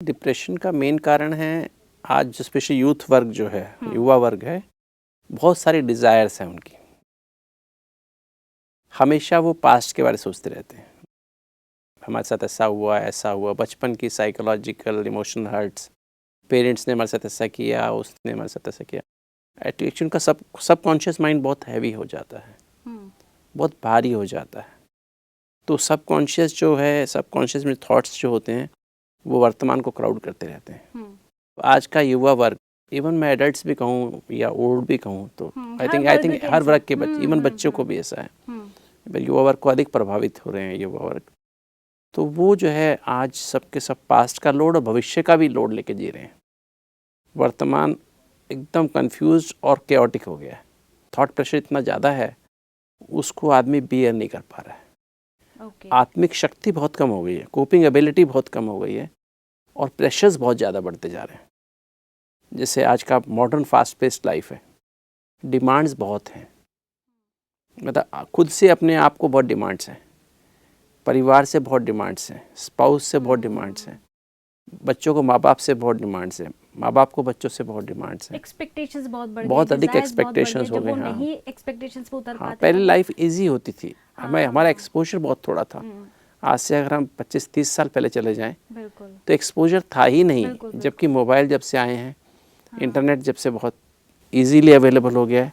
Depression का main कारण है आज जो स्पेशली यूथ वर्ग जो है, युवा वर्ग है, बहुत सारी डिज़ायर्स हैं उनकी। हमेशा वो पास्ट के बारे में सोचते रहते हैं। हमारे साथ ऐसा हुआ, बचपन की साइकोलॉजिकल इमोशनल हर्ट्स, पेरेंट्स ने हमारे साथ ऐसा किया, उसने हमारे साथ ऐसा किया। एक्चुअली उनका सबकॉन्शियस माइंड बहुत हैवी हो जाता है, बहुत भारी हो जाता है। तो सबकॉन्शियस जो है, सबकॉन्शियस में थॉट्स जो होते हैं, वो वर्तमान को क्राउड करते रहते हैं। आज का युवा वर्ग, इवन मैं एडल्ट्स भी कहूँ या ओल्ड भी कहूँ, तो आई थिंक हर वर्ग के बच्चे, इवन बच्चों को भी ऐसा है, युवा वर्ग को अधिक प्रभावित हो रहे हैं युवा वर्ग। तो वो जो है आज सबके सब पास्ट का लोड और भविष्य का भी लोड लेके जी रहे हैं। वर्तमान एकदम कंफ्यूज और केओटिक हो गया है। थॉट प्रेशर इतना ज़्यादा है, उसको आदमी बियर नहीं कर पा रहा है। आत्मिक शक्ति बहुत कम हो गई है, कोपिंग एबिलिटी बहुत कम हो गई है, और प्रेशर्स बहुत ज़्यादा बढ़ते जा रहे हैं। जैसे आज का मॉडर्न फास्ट पेस्ड लाइफ है, डिमांड्स बहुत हैं। मतलब खुद से अपने आप को बहुत डिमांड्स हैं, परिवार से बहुत डिमांड्स हैं, स्पाउस से बहुत डिमांड्स हैं, बच्चों को माँ बाप से बहुत डिमांड्स हैं, माँ बाप को बच्चों से बहुत डिमांड्स हैं। एक्सपेक्टेशंस बहुत बढ़ गए, बहुत अधिक एक्सपेक्टेशंस हो गए। हाँ, नहीं एक्सपेक्टेशंस पे उतर पाते। पहले लाइफ इजी होती थी, हमारा एक्सपोजर बहुत थोड़ा था। आज से अगर हम 25-30 साल पहले चले जाएं तो एक्सपोजर था ही नहीं। जबकि मोबाइल जब से आए हैं, इंटरनेट जब से बहुत इजीली अवेलेबल हो गया है,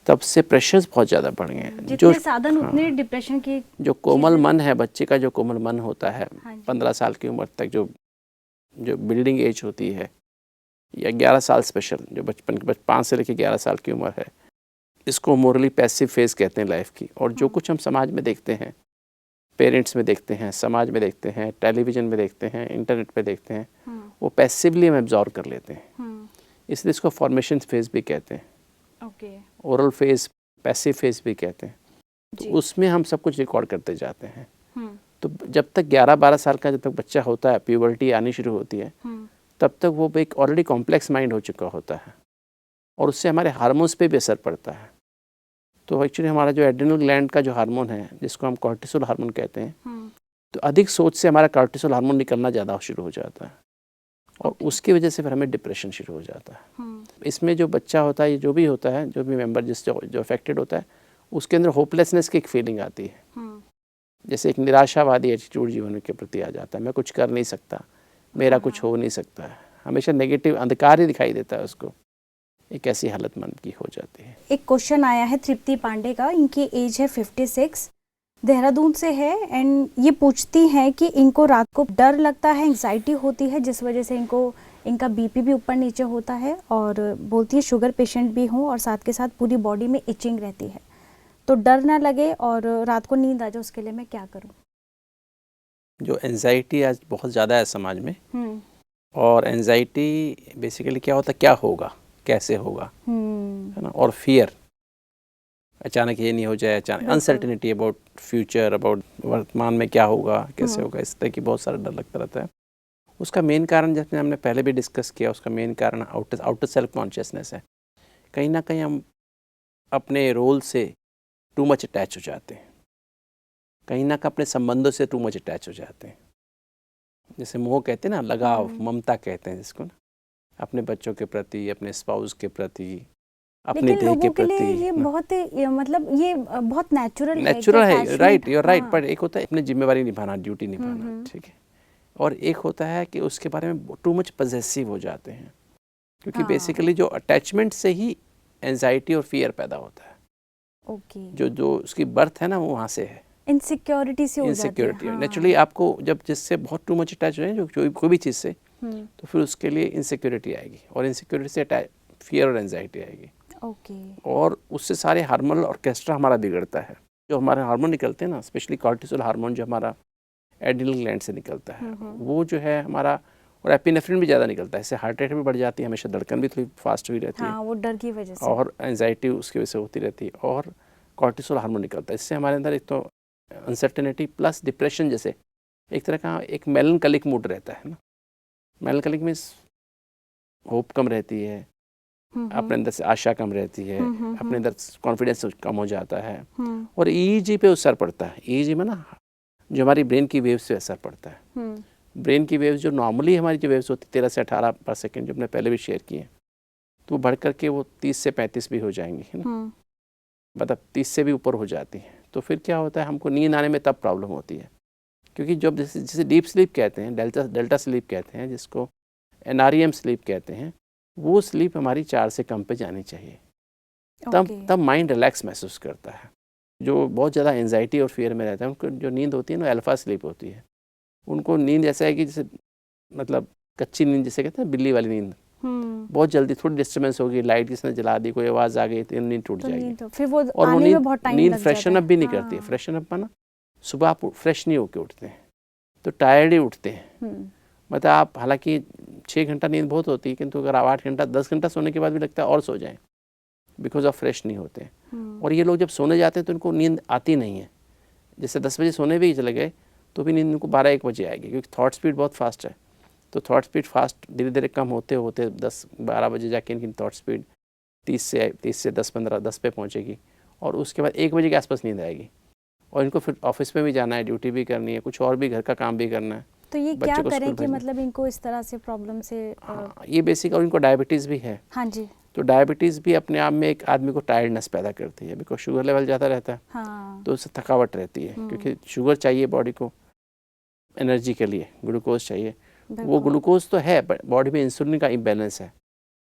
तब से प्रेशर्स बहुत ज़्यादा बढ़ गए हैं। जितने साधन उतने डिप्रेशन की। जो कोमल मन है बच्चे का, जो कोमल मन होता है 15 साल की उम्र तक, जो बिल्डिंग एज होती है, या 11 साल स्पेशल, जो बचपन के 5 से लेकर 11 साल की उम्र है, इसको मोरली पैसिव फेज कहते हैं लाइफ की। और जो कुछ हम समाज में देखते हैं, पेरेंट्स में देखते हैं, समाज में देखते हैं, टेलीविज़न में देखते हैं, इंटरनेट पे देखते हैं, वो पैसिवली हम एब्जॉर्व कर लेते हैं। इसलिए इसको फॉर्मेशन फेज भी कहते हैं, ओरल फेज, पैसिव फेज भी कहते हैं। तो उसमें हम सब कुछ रिकॉर्ड करते जाते हैं। तो जब तक 11-12 साल का जब तक बच्चा होता है, प्यूबर्टी आनी शुरू होती है, तब तक वो एक ऑलरेडी कॉम्प्लेक्स माइंड हो चुका होता है, और उससे हमारे हार्मोन्स पे भी असर पड़ता है। तो एक्चुअली हमारा जो एड्रिनल ग्लैंड का जो हार्मोन है, जिसको हम कॉर्टिसोल हार्मोन कहते हैं, तो अधिक सोच से हमारा कॉर्टिसोल हार्मोन निकलना ज़्यादा शुरू हो जाता है, और उसकी वजह से फिर हमें डिप्रेशन शुरू हो जाता है। इसमें जो बच्चा होता है, जो भी होता है, जो भी मेंबर जो अफेक्टेड होता है, उसके अंदर होपलेसनेस की एक फीलिंग आती है। जैसे एक निराशावादी एटीट्यूड जीवन के प्रति आ जाता है, मैं कुछ कर नहीं सकता, मेरा कुछ हो नहीं सकता है, हमेशा नेगेटिव अंधकार ही दिखाई देता है उसको। एक ऐसी हालत मन की हो जाती है। एक क्वेश्चन आया है तृप्ति पांडे का, इनकी एज है 56, देहरादून से है, एंड ये पूछती हैं कि इनको रात को डर लगता है, एंग्जाइटी होती है, जिस वजह से इनका बीपी भी ऊपर नीचे होता है, और बोलती है शुगर पेशेंट भी हूँ, और साथ के साथ पूरी बॉडी में इचिंग रहती है, तो डर ना लगे और रात को नींद आ जाए, उसके लिए मैं क्या करूँ? जो एंजाइटी आज बहुत ज़्यादा है समाज में, और एंजाइटी बेसिकली क्या होता है, क्या होगा, कैसे होगा, है ना, और फियर, अचानक ये नहीं हो जाए, अचानक अनसर्टेनिटी अबाउट फ्यूचर, अबाउट वर्तमान में क्या होगा, कैसे होगा, इस तरह की बहुत सारा डर लगता रहता है। उसका मेन कारण, जैसे हमने पहले भी डिस्कस किया, उसका मेन कारण आउटर सेल्फ कॉन्शियसनेस है। कहीं ना कहीं हम अपने रोल से टू मच अटैच हो जाते हैं, कहीं ना कहीं अपने संबंधों से टू मच अटैच हो जाते हैं। जैसे मोह कहते हैं ना, लगाव, ममता कहते हैं जिसको ना, अपने बच्चों के प्रति, अपने स्पाउस के प्रति, अपने देह के प्रति। ये बहुत मतलब ये बहुत नेचुरल है, राइट, यू आर राइट। पर एक होता है अपनी जिम्मेवारी निभाना, ड्यूटी निभाना, ठीक है, और एक होता है कि उसके बारे में टू मच पजेसिव हो जाते हैं, क्योंकि बेसिकली जो अटैचमेंट से ही एंजाइटी और फियर पैदा होता है। जो उसकी बर्थ है ना, वो वहाँ से है, इनसिक्योरिटी से हो जाती है। नेचुरली आपको जब जिससे बहुत टू मच अटैच हो जाए, जो कोई भी चीज़ से, तो फिर उसके लिए इनसिक्योरिटी आएगी, और इनसिक्योरिटी से फियर और एंजाइटी आएगी। और उससे सारे हार्मोनल ऑर्केस्ट्रा हमारा बिगड़ता है। जो हमारे हार्मोन निकलते हैं ना, स्पेशली कॉर्टिसोल हार्मोन जो हमारा एड्रिनल ग्लैंड से निकलता है, वो जो है हमारा, और एपिनेफ्रिन भी ज़्यादा निकलता है, इससे हार्ट रेट भी बढ़ जाती है, हमेशा धड़कन भी थोड़ी फास्ट हुई रहती है, वो डर की वजह से, और एंजाइटी उसकी वजह से होती रहती है, और कॉर्टिसोल हार्मोन निकलता है। इससे हमारे अंदर एक तो अनसर्टेनिटी प्लस डिप्रेशन जैसे एक तरह का एक मेलनकलिक मूड रहता है ना। मेलनकलिक में होप कम रहती है, अपने अंदर से आशा कम रहती है, अपने अंदर कॉन्फिडेंस कम हो जाता है, और ईईजी पे असर पड़ता है। ईईजी में ना, जो हमारी ब्रेन की वेव से असर पड़ता है, ब्रेन की वेव्स जो नॉर्मली हमारी जो वेव्स होती है 13 से 18 पर सेकेंड, जो हमने पहले भी शेयर किए, तो वो बढ़ करके वो 30 से 35 भी हो जाएंगी, है ना, मतलब 30 से भी ऊपर हो जाती है। तो फिर क्या होता है, हमको नींद आने में तब प्रॉब्लम होती है, क्योंकि जब जिसे डीप स्लीप कहते हैं, डेल्टा स्लीप कहते हैं, जिसको NREM स्लीप कहते हैं, वो स्लीप हमारी 4 से कम पे जानी चाहिए। तब माइंड रिलैक्स महसूस करता है। जो बहुत ज़्यादा एंजाइटी और फियर में रहता है, उनको जो नींद होती है ना, अल्फा स्लीप होती है। उनको नींद ऐसा है कि जैसे मतलब कच्ची नींद जिसे कहते हैं, बिल्ली वाली नींद, बहुत जल्दी थोड़ी डिस्टर्बेंस होगी, लाइट किसने जला दी, कोई आवाज़ आ गई तो नींद टूट जाएगी, तो फिर वो और वो आने में बहुत टाइम नींद लग जाता फ्रेशन अप भी नहीं है। करती है। फ्रेशन अप माना सुबह आप फ्रेश नहीं होके उठते हैं, तो टायर्ड ही उठते हैं। मतलब आप, हालांकि 6 घंटा नींद बहुत होती है, किंतु अगर आप 8 घंटा 10 घंटा सोने के बाद भी लगता है और सो जाएं, बिकॉज ऑफ फ्रेश नहीं होते हैं। और ये लोग जब सोने जाते हैं तो उनको नींद आती नहीं है। जैसे 10 बजे सोने भी चले गए तो भी नींद उनको 12-1 बजे आएगी, क्योंकि थॉट स्पीड बहुत फास्ट है। तो थॉट स्पीड फास्ट धीरे धीरे कम होते होते 10-12 बजे जाके इनकी थॉट स्पीड 30 से 10 पे पहुँचेगी, और उसके बाद 1 बजे के आसपास नींद आएगी। और इनको फिर ऑफिस में भी जाना है, ड्यूटी भी करनी है, कुछ और भी घर का काम भी करना है। तो ये क्या करें कि मतलब इनको इस तरह से प्रॉब्लम से ये बेसिक, और इनको डायबिटीज़ भी है। हाँ जी। तो डायबिटीज़ भी अपने आप में एक आदमी को टायर्डनेस पैदा करती है, बिकॉज शुगर लेवल ज़्यादा रहता है। हाँ। तो उससे थकावट रहती है, क्योंकि शुगर चाहिए बॉडी को एनर्जी के लिए, ग्लूकोज चाहिए। वो ग्लूकोज तो है, बट बॉडी में इंसुलिन का इम्बैलेंस है,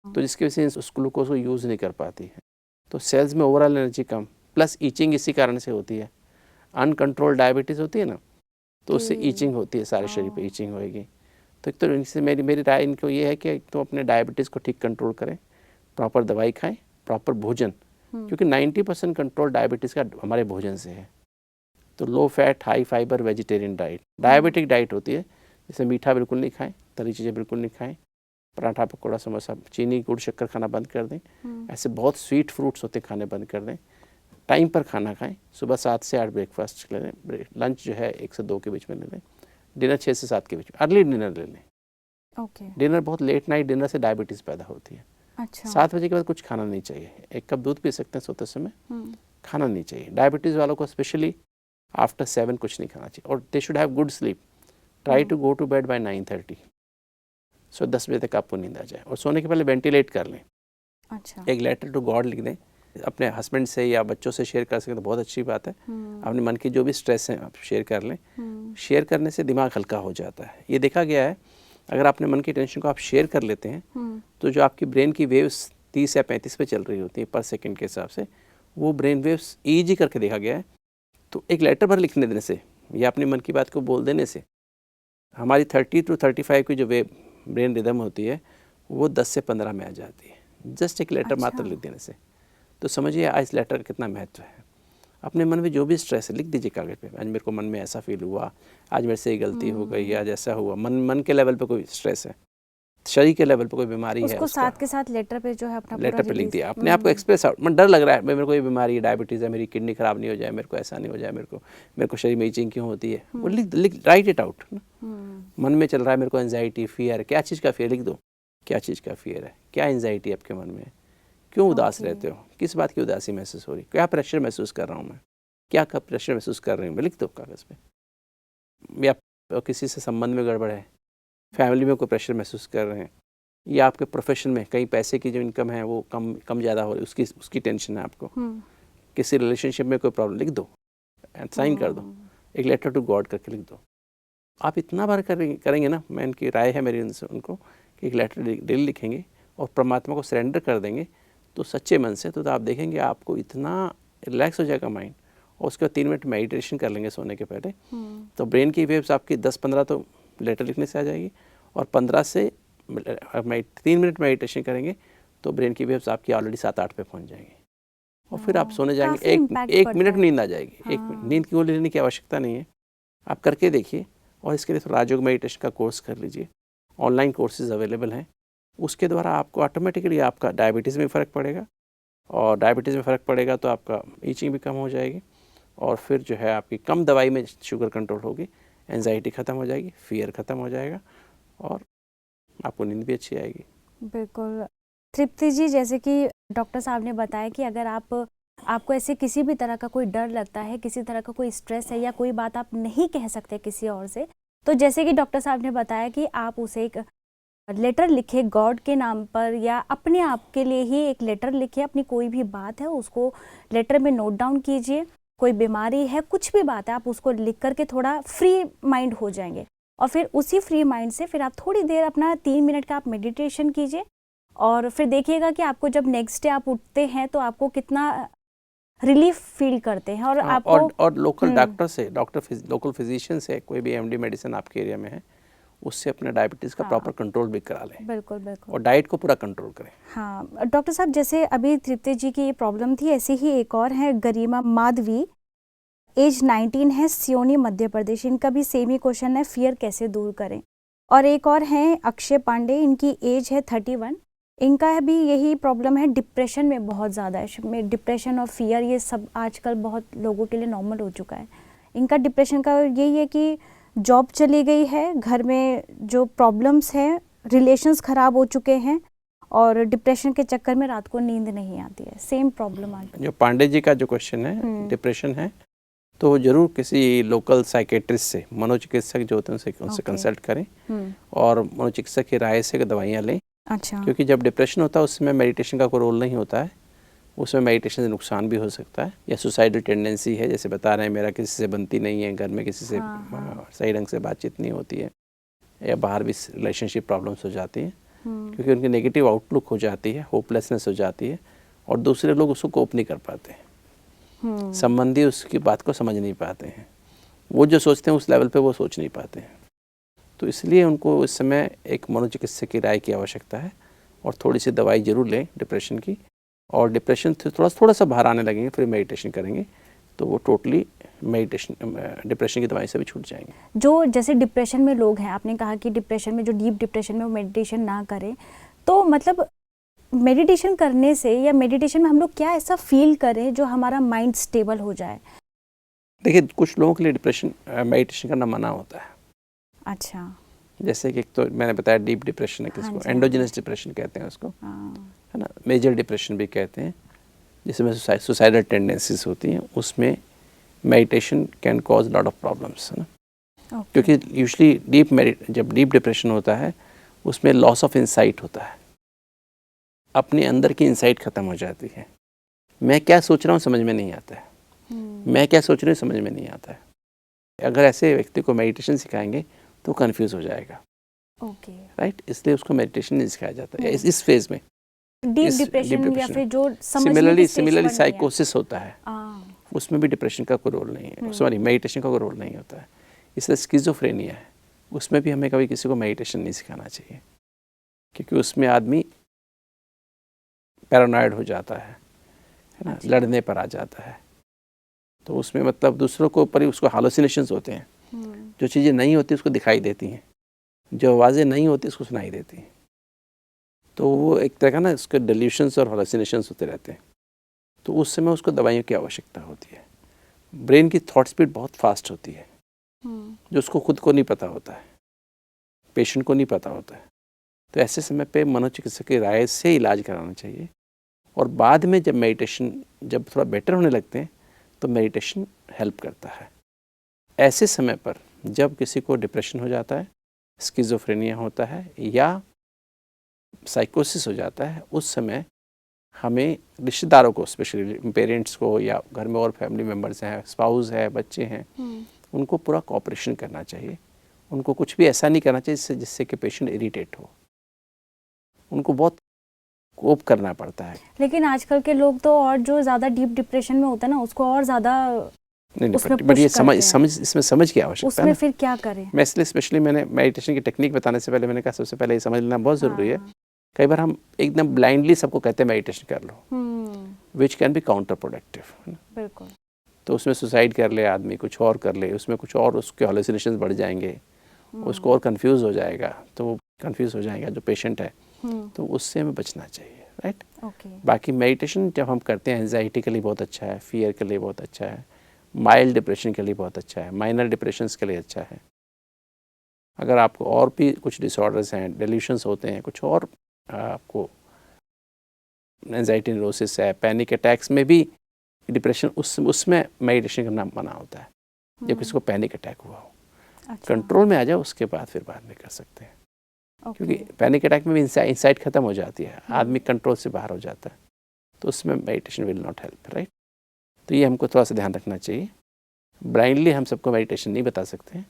तो जिसकी वजह से उस ग्लूकोज को यूज़ नहीं कर पाती है। तो सेल्स में ओवरऑल एनर्जी कम, प्लस ईचिंग इसी कारण से होती है। अनकंट्रोल डायबिटीज़ होती है ना, तो उससे ईचिंग होती है, सारे शरीर पे ईचिंग होएगी। तो एक तो इनसे मेरी राय इनको ये है कि तो अपने डायबिटीज़ को ठीक कंट्रोल करें, प्रॉपर दवाई खाएं, प्रॉपर भोजन, क्योंकि 90% कंट्रोल डायबिटीज़ का हमारे भोजन से है। तो low fat, high fibre vegetarian diet, diabetic diet होती है, जैसे मीठा बिल्कुल नहीं खाएं, तली चीज़ें बिल्कुल नहीं खाएं, पराठा पकौड़ा समोसा, चीनी गुड़ शक्कर खाना बंद कर दें। ऐसे बहुत स्वीट फ्रूट्स होते हैं, खाने बंद कर दें। टाइम पर खाना खाएं, सुबह 7 से 8 ब्रेकफास्ट ले लें, लंच जो है 1 से 2 के बीच में ले लें, डिनर 6 से 7 के बीच में, अर्ली डिनर ले लें। डिनर बहुत लेट नाइट डिनर से डायबिटीज़ पैदा होती है। अच्छा। 7 बजे के बाद कुछ खाना नहीं चाहिए। 1 कप दूध पी सकते हैं सोते समय, खाना नहीं चाहिए। डायबिटीज़ वालों को स्पेशली आफ्टर 7 कुछ नहीं खाना चाहिए, और they should have good sleep. Try to go to bed by 9:30, so 10 बजे तक आपको नींद आ जाए, और सोने के पहले वेंटिलेट कर लें। अच्छा। एक लेटर टू गॉड लिख दें, अपने हस्बैंड से या बच्चों से शेयर कर सकें तो बहुत अच्छी बात है। अपने मन की जो भी स्ट्रेस है आप शेयर कर लें। शेयर करने से दिमाग हल्का हो जाता है। ये देखा गया है, अगर अपने मन की टेंशन को आप शेयर कर लेते हैं तो जो आपकी ब्रेन की वेव्स 30 या 35 पे चल रही होती है पर सेकंड के हिसाब से, वो ब्रेन वेव्स ईजी करके देखा गया है। तो एक लेटर भर लिखने देने से या अपने मन की बात को बोल देने से हमारी 30 to 35 की जो वेव ब्रेन रिदम होती है वो 10 से 15 में आ जाती है, जस्ट एक लेटर मात्र लिख देने से। तो समझिए आज इस लेटर का कितना महत्व है। अपने मन में जो भी स्ट्रेस है लिख दीजिए कागज़ पे। आज मेरे को मन में ऐसा फील हुआ, आज मेरे से ये गलती हो गई, आज ऐसा हुआ। मन के लेवल पे कोई स्ट्रेस है, शरीर के लेवल पे कोई बीमारी है, उसको साथ के साथ लेटर पे जो है अपना लेटर पे लिख दिया, अपने आप को एक्सप्रेस आउट। डर लग रहा है, मेरे को ये बीमारी है, डायबिटीज़ है, मेरी किडनी खराब नहीं हो जाए, मेरे को ऐसा नहीं हो जाए, मेरे को शरीर में ईचिंग क्यों होती है, वो लिख राइट इट आउट। मन में चल रहा है मेरे को एंजाइटी, फियर, क्या चीज़ का फियर लिख दो, क्या चीज़ का फियर है, क्या एंजाइटी आपके मन में है, क्यों उदास रहते हो, किस बात की उदासी महसूस हो रही, क्या प्रेशर महसूस कर रहा हूँ मैं, क्या प्रेशर महसूस कर रही हूँ मैं, लिख दो कागज़ पे। या किसी से संबंध में गड़बड़ है, फैमिली में कोई प्रेशर महसूस कर रहे हैं, या आपके प्रोफेशन में कहीं पैसे की जो इनकम है वो कम ज़्यादा हो रही है, उसकी टेंशन है आपको, किसी रिलेशनशिप में कोई प्रॉब्लम, लिख दो एंड साइन कर दो, एक लेटर टू गॉड करके लिख दो। आप इतना बार करेंगे ना, मैं इनकी राय है मेरी उनको कि एक लेटर डेली लिखेंगे और परमात्मा को सरेंडर कर देंगे तो सच्चे मन से, तो आप देखेंगे आपको इतना रिलैक्स हो जाएगा माइंड। और उसके बाद 3 मिनट मेडिटेशन कर लेंगे सोने के पहले, तो ब्रेन की वेव्स आपकी 10-15 तो लेटर लिखने से आ जाएगी, और 15 से 3 मिनट मेडिटेशन करेंगे तो ब्रेन की वेव्स आपकी ऑलरेडी 7-8 पे पहुंच जाएंगी, और फिर आप सोने जाएंगे। एक मिनट नींद आ जाएगी। एक मिनट नींद की गोली लेने की आवश्यकता नहीं है, आप करके देखिए। और इसके लिए थोड़ा राजयोग मेडिटेशन का कोर्स कर लीजिए, ऑनलाइन कोर्सेज अवेलेबल हैं। उसके द्वारा आपको ऑटोमेटिकली आपका डायबिटीज़ में फ़र्क पड़ेगा, और डायबिटीज़ में फ़र्क पड़ेगा तो आपका ईचिंग भी कम हो जाएगी, और फिर जो है आपकी कम दवाई में शुगर कंट्रोल होगी, एंजाइटी ख़त्म हो जाएगी, फियर ख़त्म हो जाएगा, और आपको नींद भी अच्छी आएगी। बिल्कुल तृप्ति जी, जैसे कि डॉक्टर साहब ने बताया कि अगर आपको ऐसे किसी भी तरह का कोई डर लगता है, किसी तरह का कोई स्ट्रेस है, या कोई बात आप नहीं कह सकते किसी और से, तो जैसे कि डॉक्टर साहब ने बताया कि आप उसे एक लेटर लिखे गॉड के नाम पर या अपने आप के लिए ही एक लेटर लिखे, अपनी कोई भी बात है उसको लेटर में नोट डाउन कीजिए, कोई बीमारी है कुछ भी बात है आप उसको लिख करके थोड़ा फ्री माइंड हो जाएंगे और फिर उसी फ्री माइंड से फिर आप थोड़ी देर अपना 3 मिनट का आप मेडिटेशन कीजिए और फिर देखिएगा कि आपको जब नेक्स्ट डे आप उठते हैं तो आपको कितना रिलीफ फील करते हैं और आपको और लोकल डॉक्टर से लोकल फिजिशियन से कोई भी एमडी मेडिसिन आपके एरिया में है उससे अपने डायबिटीज़ का प्रॉपर कंट्रोल भी करा लें। बिल्कुल बिल्कुल। और डाइट को पूरा कंट्रोल करें। हाँ डॉक्टर साहब, जैसे अभी तृप्ति जी की ये प्रॉब्लम थी, ऐसे ही एक और है गरिमा माधवी, एज 19 है, सियोनी मध्य प्रदेश। इनका भी सेम ही क्वेश्चन है, फियर कैसे दूर करें। और एक और हैं अक्षय पांडे, इनकी एज है 31, इनका भी यही प्रॉब्लम है, डिप्रेशन में बहुत ज़्यादा है। डिप्रेशन और फियर ये सब आजकल बहुत लोगों के लिए नॉर्मल हो चुका है। इनका डिप्रेशन का यही है कि जॉब चली गई है, घर में जो प्रॉब्लम्स हैं, रिलेशंस ख़राब हो चुके हैं और डिप्रेशन के चक्कर में रात को नींद नहीं आती है। सेम प्रॉब्लम आज जो पांडे जी का जो क्वेश्चन है डिप्रेशन है, तो जरूर किसी लोकल साइकेट्रिस्ट से, मनोचिकित्सक जो होते हैं उनसे कंसल्ट करें और मनोचिकित्सक की राय से दवाइयाँ लें। अच्छा। क्योंकि जब डिप्रेशन होता है उसमें मेडिटेशन का कोई रोल नहीं होता है, उसमें मेडिटेशन से नुकसान भी हो सकता है। या सुसाइडल टेंडेंसी है, जैसे बता रहे हैं मेरा किसी से बनती नहीं है, घर में किसी से सही ढंग से बातचीत नहीं होती है, या बाहर भी रिलेशनशिप प्रॉब्लम्स हो जाती हैं क्योंकि उनकी नेगेटिव आउटलुक हो जाती है, होपलेसनेस हो जाती है और दूसरे लोग उसको कोप नहीं कर पाते हैं, संबंधी उसकी बात को समझ नहीं पाते हैं, वो जो सोचते हैं उस लेवल पे वो सोच नहीं पाते हैं। तो इसलिए उनको इस समय एक मनोचिकित्सक की राय की आवश्यकता है और थोड़ी सी दवाई जरूर लें डिप्रेशन की। और डिप्रेशन से थोड़ा सा बाहर आने लगेंगे, फिर मेडिटेशन करेंगे तो वो टोटली डिप्रेशन की दवाई से भी छूट जाएंगे। जो जैसे डिप्रेशन में लोग हैं, आपने कहा कि डिप्रेशन में, जो डीप डिप्रेशन में, वो मेडिटेशन ना करें, तो मतलब मेडिटेशन करने से या मेडिटेशन में हम लोग क्या ऐसा फील करें जो हमारा माइंड स्टेबल हो जाए? देखिए, कुछ लोगों के लिए डिप्रेशन मेडिटेशन करना मना होता है। अच्छा। जैसे कि एक तो मैंने बताया डीप डिप्रेशन है, किसको एंडोजिनस डिप्रेशन कहते हैं उसको, है ना, मेजर डिप्रेशन भी कहते हैं, जिसमें सुसाइडल टेंडेंसीज होती हैं, उसमें meditation can cause lot of problems, है ना। क्योंकि यूजुअली जब डीप डिप्रेशन होता है उसमें लॉस ऑफ इंसाइट होता है, अपने अंदर की इंसाइट ख़त्म हो जाती है। मैं क्या सोच रहा हूँ समझ में नहीं आता है, मैं क्या सोच रही हूँ समझ में नहीं आता है। अगर ऐसे व्यक्ति को मेडिटेशन सिखाएंगे तो कंफ्यूज हो जाएगा, राइट। इसलिए उसको मेडिटेशन नहीं सिखाया जाता है इस फेज में। डीप डिप्रेशन या फिर जो सिमिलरली साइकोसिस होता है, उसमें भी डिप्रेशन का कोई रोल नहीं है, सॉरी मेडिटेशन का कोई रोल नहीं होता है। इसलिए स्किज़ोफ्रेनिया है, उसमें भी हमें कभी किसी को मेडिटेशन नहीं सिखाना चाहिए, क्योंकि उसमें आदमी पैरानॉइड हो जाता है ना, लड़ने पर आ जाता है। तो उसमें मतलब दूसरों को ऊपर ही उसको हालुसिनेशंस होते हैं, जो चीज़ें नहीं होती उसको दिखाई देती हैं, जो आवाज़ें नहीं होती उसको सुनाई देती हैं। तो वो एक तरह का ना उसके डेल्यूशंस और हालुसिनेशंस होते रहते हैं। तो उस समय उसको दवाइयों की आवश्यकता होती है। ब्रेन की थॉट स्पीड बहुत फास्ट होती है, जो उसको खुद को नहीं पता होता है, पेशेंट को नहीं पता होता है। तो ऐसे समय पे मनोचिकित्सक की राय से इलाज कराना चाहिए। और बाद में जब मेडिटेशन जब थोड़ा बेटर होने लगते हैं तो मेडिटेशन हेल्प करता है। ऐसे समय पर जब किसी को डिप्रेशन हो जाता है, स्किज़ोफ्रेनिया होता है या साइकोसिस हो जाता है, उस समय हमें रिश्तेदारों को, स्पेशली पेरेंट्स को या घर में और फैमिली मेम्बर्स हैं, स्पाउस है, बच्चे हैं, उनको पूरा कोऑपरेशन करना चाहिए। उनको कुछ भी ऐसा नहीं करना चाहिए जिससे कि पेशेंट इरिटेट हो। उनको बहुत कोप करना पड़ता है। लेकिन आजकल के लोग तो और जो ज़्यादा डीप डिप्रेशन में होता है ना, उसको और ज़्यादा बट ये इसमें समझ की आवश्यकता है। उसमें फिर क्या करें? मैं इसलिए स्पेशली मैंने मेडिटेशन की टेक्निक बताने से पहले मैंने कहा सबसे पहले ये समझ लेना बहुत ज़रूरी है। कई बार हम एकदम ब्लाइंडली सबको कहते हैं मेडिटेशन कर लो, which can be counterproductive. बिल्कुल। तो उसमें सुसाइड कर ले आदमी, कुछ और कर ले, उसमें कुछ और उसके हालुसिनेशंस बढ़ जाएंगे, उसको और कंफ्यूज हो जाएगा, तो वो कंफ्यूज हो जाएगा जो पेशेंट है। तो उससे हमें बचना चाहिए, राइट। बाकी मेडिटेशन जब हम करते हैं एंजाइटी के लिए बहुत अच्छा है, फियर के लिए बहुत अच्छा है, माइल्ड डिप्रेशन के लिए बहुत अच्छा है, माइनर डिप्रेशंस के लिए अच्छा है। अगर आपको और भी कुछ डिसऑर्डर्स हैं, डेल्यूशंस होते हैं, कुछ और आपको एंजाइटी न्यूरोसिस है, पैनिक अटैक्स में भी डिप्रेशन, उसमें मेडिटेशन करना मना होता है जब किसी को पैनिक अटैक हुआ हो। कंट्रोल में आ जाए उसके बाद फिर बाद में कर सकते हैं। क्योंकि पैनिक अटैक में भी इंसाइट खत्म हो जाती है, आदमी कंट्रोल से बाहर हो जाता है, तो उसमें meditation will not help, right. तो ये हमको थोड़ा सा ध्यान रखना चाहिए। ब्लाइंडली हम सबको मेडिटेशन नहीं बता सकते।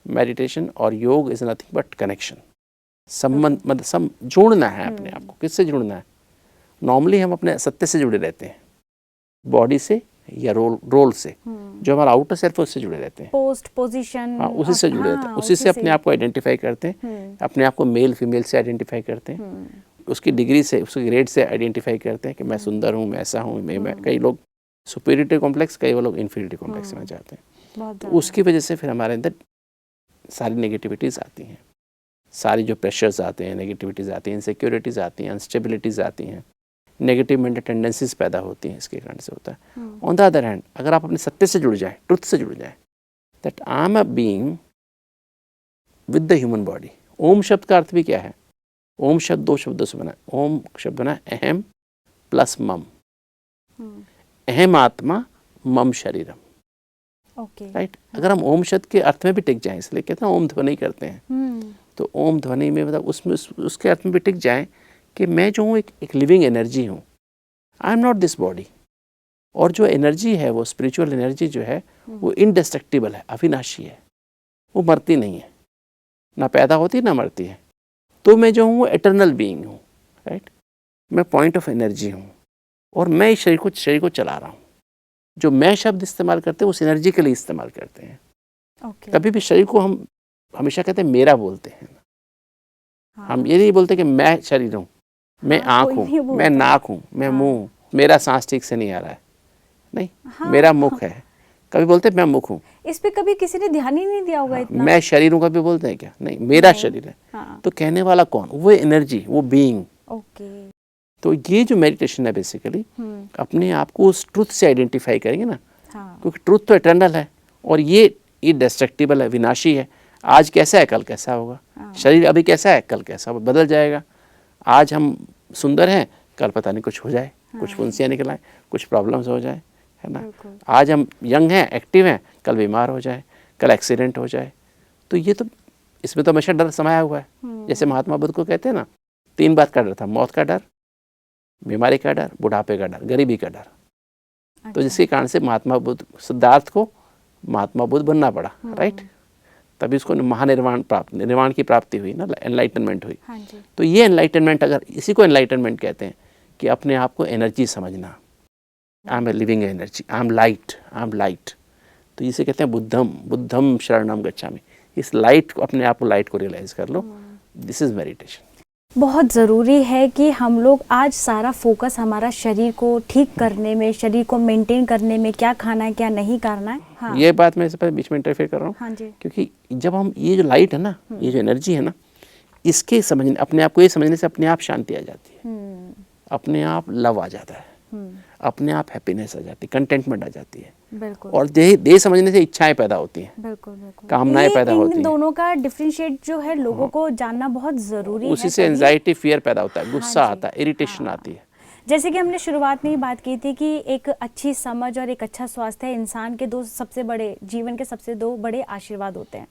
मेडिटेशन और योग इज़ नथिंग बट कनेक्शन, संबंध, मतलब जोड़ना है अपने आप को। किससे जुड़ना है? नॉर्मली हम अपने सत्य से जुड़े रहते हैं, बॉडी से या रोल से, जो हमारा आउटर सेल्फ है उससे जुड़े रहते हैं, पोस्ट पोजीशन, हाँ उसी से जुड़े रहते हैं, उसी से अपने आप को आइडेंटिफाई करते हैं, अपने आप को मेल फीमेल से आइडेंटिफाई करते हैं, उसकी डिग्री से, उसके ग्रेड से आइडेंटिफाई करते हैं कि मैं सुंदर हूँ, मैं ऐसा हूँ, मैं कई लोग सुपीरियरिटी कॉम्प्लेक्स, कई लोग इन्फीरियरिटी कॉम्प्लेक्स में जाते हैं। तो उसकी वजह से फिर हमारे अंदर सारी नेगेटिविटीज़ आती हैं, सारी जो प्रेशर्स आते हैं, नेगेटिविटीज़ आती हैं, इनसिक्योरिटीज़ आती हैं, अनस्टेबिलिटीज़ आती हैं, नेगेटिव मेंटल टेंडेंसीज पैदा होती हैं, इसके कारण से होता है। ऑन द अदर हैंड, अगर आप अपने सत्य से जुड़ जाए, ट्रुथ से जुड़ जाए, that I am a being with the human body. Om शब्द का अर्थ भी क्या है? ओम शब्द दो शब्दों से बना है। ओम शब्द बना अहम प्लस मम, अहम आत्मा मम शरीरम, राइट। अगर हम ओम शब्द के अर्थ में भी टिक जाएं, इसलिए कहते हैं ओम ध्वनि करते हैं, तो ओम ध्वनि में मतलब उसमें उसके अर्थ में भी टिक जाएं कि मैं जो हूँ एक लिविंग एनर्जी हूँ, I am not this body. और जो एनर्जी है, वो स्पिरिचुअल एनर्जी जो है, वो इनडेस्ट्रक्टिबल है, अविनाशी है, वो मरती नहीं है, ना पैदा होती ना मरती है। तो मैं जो हूँ एटर्नल बीइंग हूँ, राइट। मैं पॉइंट ऑफ एनर्जी हूँ, और मैं इस शरीर को चला रहा हूँ। जो मैं शब्द इस्तेमाल करते हैं उस एनर्जी के लिए इस्तेमाल करते हैं। कभी भी शरीर को हम हमेशा कहते हैं मेरा बोलते हैं, हम ये नहीं बोलते कि मैं शरीर हूँ, मैं आँख हूँ, मैं नाक हूँ, मैं मुंह हूँ, मेरा सांस ठीक से नहीं आ रहा है, नहीं, मेरा मुख है। कभी बोलते मैं मुख हूँ, इस पे कभी किसी ने ध्यान ही नहीं दिया होगा इतना। मैं शरीर हूँ कभी बोलते हैं क्या? नहीं, मेरा शरीर है। तो कहने वाला कौन? वो एनर्जी, वो बीइंग। तो ये जो मेडिटेशन है बेसिकली अपने आप को उस ट्रुथ से आइडेंटिफाई करेंगे ना, क्योंकि ट्रुथ तो इटर्नल है और ये डिस्ट्रक्टिबल है, विनाशी है। आज कैसा है कल कैसा होगा, शरीर अभी कैसा है कल कैसा होगा, बदल जाएगा। आज हम सुंदर हैं, कल पता नहीं कुछ हो जाए, कुछ फुंसियाँ निकल आए, कुछ प्रॉब्लम्स हो जाए, है ना। आज हम यंग हैं, एक्टिव हैं, कल बीमार हो जाए, कल एक्सीडेंट हो जाए। तो ये तो इसमें तो हमेशा डर समाया हुआ है। जैसे महात्मा बुद्ध को कहते हैं ना, 3 बात का डर था, मौत का डर, बीमारी का डर, बुढ़ापे का डर, गरीबी का डर। तो जिसके कारण से महात्मा बुद्ध, सिद्धार्थ को महात्मा बुद्ध बनना पड़ा, राइट। तभी उसको निर्वाण की प्राप्ति हुई ना, एनलाइटनमेंट हुई। तो ये एनलाइटनमेंट, अगर इसी को एनलाइटनमेंट कहते हैं कि अपने आप को एनर्जी समझना। I am a living energy, I am light. तो इसे कहते हैं बुद्धम शरणम गच्छामि। इस लाइट को, अपने आप को लाइट को रियलाइज कर लो। This is meditation. बहुत ज़रूरी है कि हम लोग आज सारा फोकस हमारा शरीर को ठीक करने में, शरीर को मेंटेन करने में, क्या खाना है क्या नहीं करना है। हाँ। ये बात मैं इससे बीच में इंटरफेयर कर रहा हूँ। हाँ जी। क्योंकि जब हम ये जो लाइट है ना, ये जो एनर्जी है ना, इसके समझने, अपने आप को ये समझने से अपने आप शांति आ जाती है, अपने आप लव आ जाता है, अपने आप हैप्पीनेस आ जाती है, कंटेंटमेंट आ जाती है। बिल्कुल। और देह समझने से इच्छाएं पैदा होती हैं, बिल्कुल, कामनाएं पैदा होती हैं। इन दोनों का डिफरेंशिएट जो है लोगों को जानना बहुत जरूरी है। उसी से एंजाइटी, फियर पैदा होता है, गुस्सा आता है, इरिटेशन आती है। जैसे कि हमने शुरुआत में ही बात की थी कि एक अच्छी समझ और एक अच्छा स्वास्थ्य इंसान के जीवन के सबसे 2 बड़े आशीर्वाद होते हैं।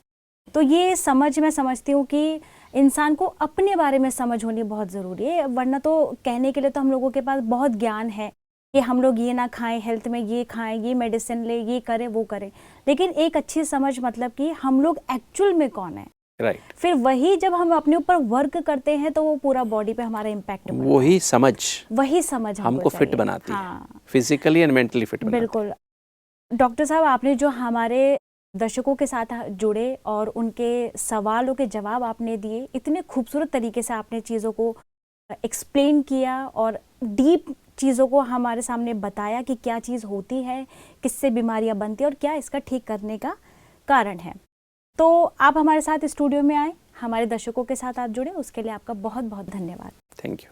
तो ये समझ, मैं समझती हूँ कि इंसान को अपने बारे में समझ होनी बहुत ज़रूरी है। वरना तो कहने के लिए तो हम लोगों के पास बहुत ज्ञान है कि हम लोग ये ना खाएं, हेल्थ में ये खाएं, ये मेडिसिन ले, ये करें वो करें, लेकिन एक अच्छी समझ मतलब कि हम लोग एक्चुअल में कौन है, राइट। फिर वही जब हम अपने ऊपर वर्क करते हैं तो वो पूरा बॉडी पे हमारा इम्पैक्ट, वही समझ हमको फिट बनाती है, फिजिकली एंड मेंटली फिट बनाती है। बिल्कुल। डॉक्टर साहब, आपने जो हमारे दर्शकों के साथ जुड़े और उनके सवालों के जवाब आपने दिए, इतने खूबसूरत तरीके से आपने चीज़ों को एक्सप्लेन किया और डीप चीज़ों को हमारे सामने बताया कि क्या चीज़ होती है, किससे बीमारियां बनती हैं और क्या इसका ठीक करने का कारण है। तो आप हमारे साथ स्टूडियो में आए, हमारे दर्शकों के साथ आप जुड़े, उसके लिए आपका बहुत बहुत धन्यवाद। Thank you.